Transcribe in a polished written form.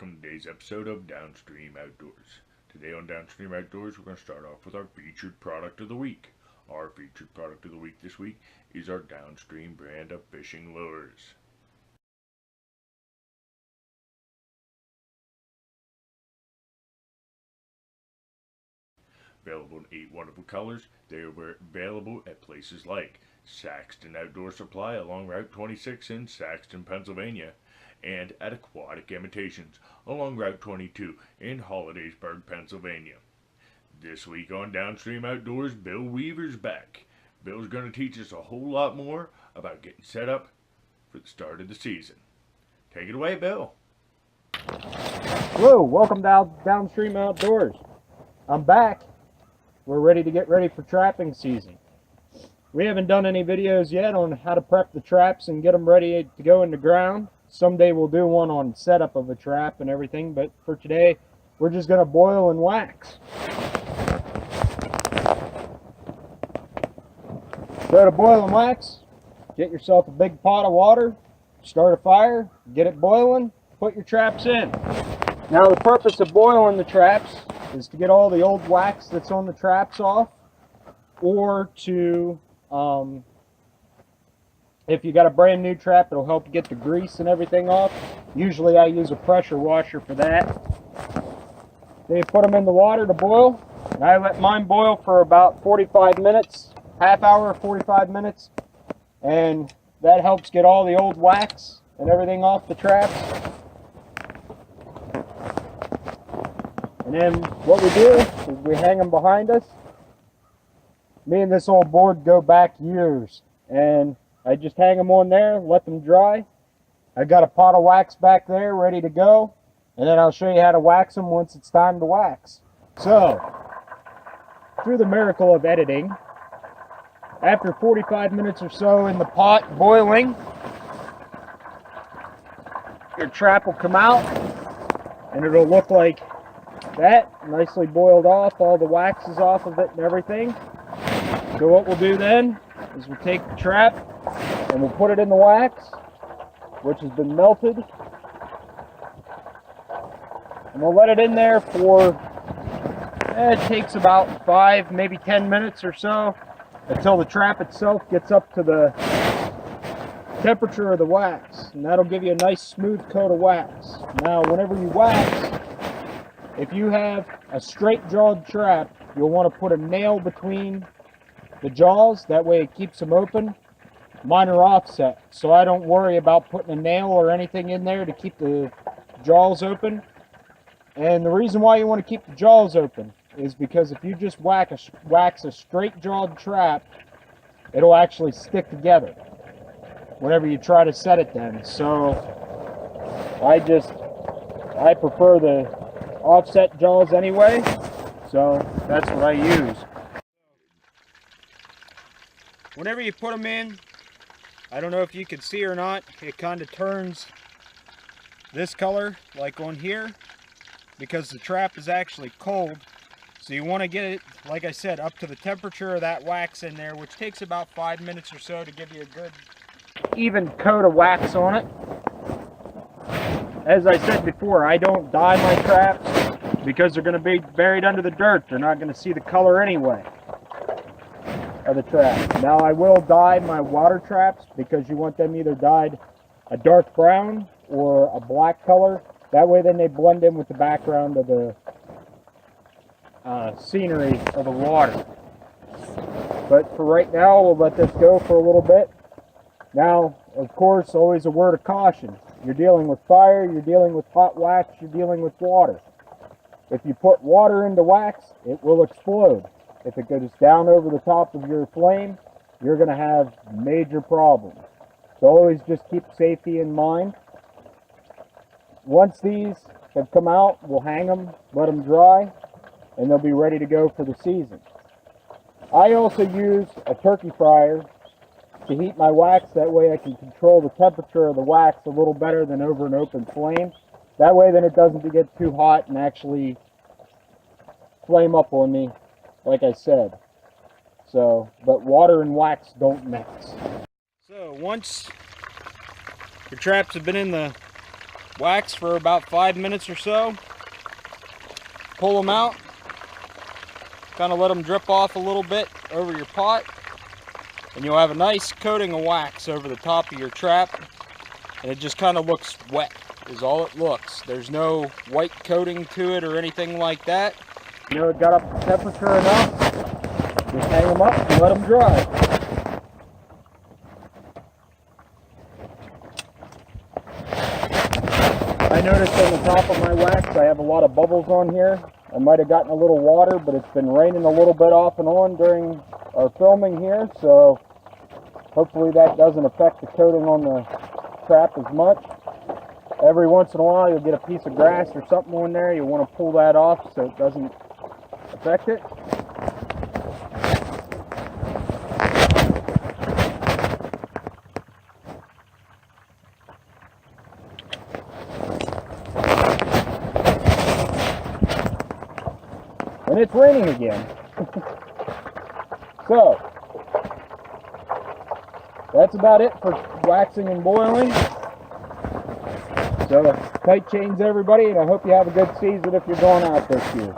welcome to today's episode of Downstream Outdoors. Today on Downstream Outdoors, we're going to start off with our featured product of the week. Our featured product of the week this week is our Downstream brand of fishing lures. Available in 8 wonderful colors, they are available at places like Saxton Outdoor Supply along Route 26 in Saxton, Pennsylvania, and at Aquatic Imitations along Route 22 in Hollidaysburg, Pennsylvania. This week on Downstream Outdoors, Bill Weaver's back. Bill's going to teach us a whole lot more about getting set up for the start of the season. Take it away, Bill. Hello, welcome to Downstream Outdoors. I'm back. We're ready to get ready for trapping season. We haven't done any videos yet on how to prep the traps and get them ready to go in the ground. Someday we'll do one on setup of a trap and everything, but for today we're just going to boil and wax. So to boil and wax, get yourself a big pot of water, start a fire, get it boiling, put your traps in. Now the purpose of boiling the traps is to get all the old wax that's on the traps off, or to, if you got a brand new trap, it'll help get the grease and everything off. Usually I use a pressure washer for that. Then you put them in the water to boil. And I let mine boil for about 45 minutes, half hour, 45 minutes. And that helps get all the old wax and everything off the traps. And then what we do is we hang them behind us. Me and this old board go back years, and I just hang them on there, let them dry. I got a pot of wax back there ready to go, and then I'll show you how to wax them once it's time to wax. So, through the miracle of editing, after 45 minutes or so in the pot boiling, your trap will come out, and it'll look like that, nicely boiled off, all the wax is off of it and everything. So what we'll do then is we'll take the trap and we'll put it in the wax, which has been melted, and we'll let it in there for, it takes about 5, maybe 10 minutes or so, until the trap itself gets up to the temperature of the wax, and that'll give you a nice smooth coat of wax. Now whenever you wax, if you have a straight-jawed trap, you'll want to put a nail between the jaws. That way it keeps them open. Mine are offset, so I don't worry about putting a nail or anything in there to keep the jaws open. And the reason why you want to keep the jaws open is because if you just wax a straight-jawed trap, it'll actually stick together whenever you try to set it then. So I prefer the offset jaws anyway, so that's what I use. Whenever you put them in, I don't know if you can see or not, it kind of turns this color like on here because the trap is actually cold. So you want to get it, like I said, up to the temperature of that wax in there, which takes about 5 minutes or so to give you a good even coat of wax on it. As I said before, I don't dye my traps because they're going to be buried under the dirt. They're not going to see the color anyway of the trap. Now I will dye my water traps because you want them either dyed a dark brown or a black color. That way then they blend in with the background of the scenery of the water. But for right now, we'll let this go for a little bit. Now, of course, always a word of caution. You're dealing with fire, you're dealing with hot wax, you're dealing with water. If you put water into wax, it will explode. If it goes down over the top of your flame, you're going to have major problems. So always just keep safety in mind. Once these have come out, we'll hang them, let them dry, and they'll be ready to go for the season. I also use a turkey fryer to heat my wax. That way I can control the temperature of the wax a little better than over an open flame. That way then it doesn't get too hot and actually flame up on me, like I said. So, but water and wax don't mix. So once your traps have been in the wax for about 5 minutes or so. Pull them out. Kind of let them drip off a little bit over your pot. And you'll have a nice coating of wax over the top of your trap. And it just kind of looks wet, is all it looks. There's no white coating to it or anything like that. You know, it got up to temperature enough. Just hang them up and let them dry. I noticed on the top of my wax I have a lot of bubbles on here. I might have gotten a little water, but it's been raining a little bit off and on during our filming here, so hopefully that doesn't affect the coating on the trap as much. Every once in a while you'll get a piece of grass or something on there. You want to pull that off so it doesn't affect it. And it's raining again. So, that's about it for waxing and boiling. So, tight chains everybody, and I hope you have a good season if you're going out this year.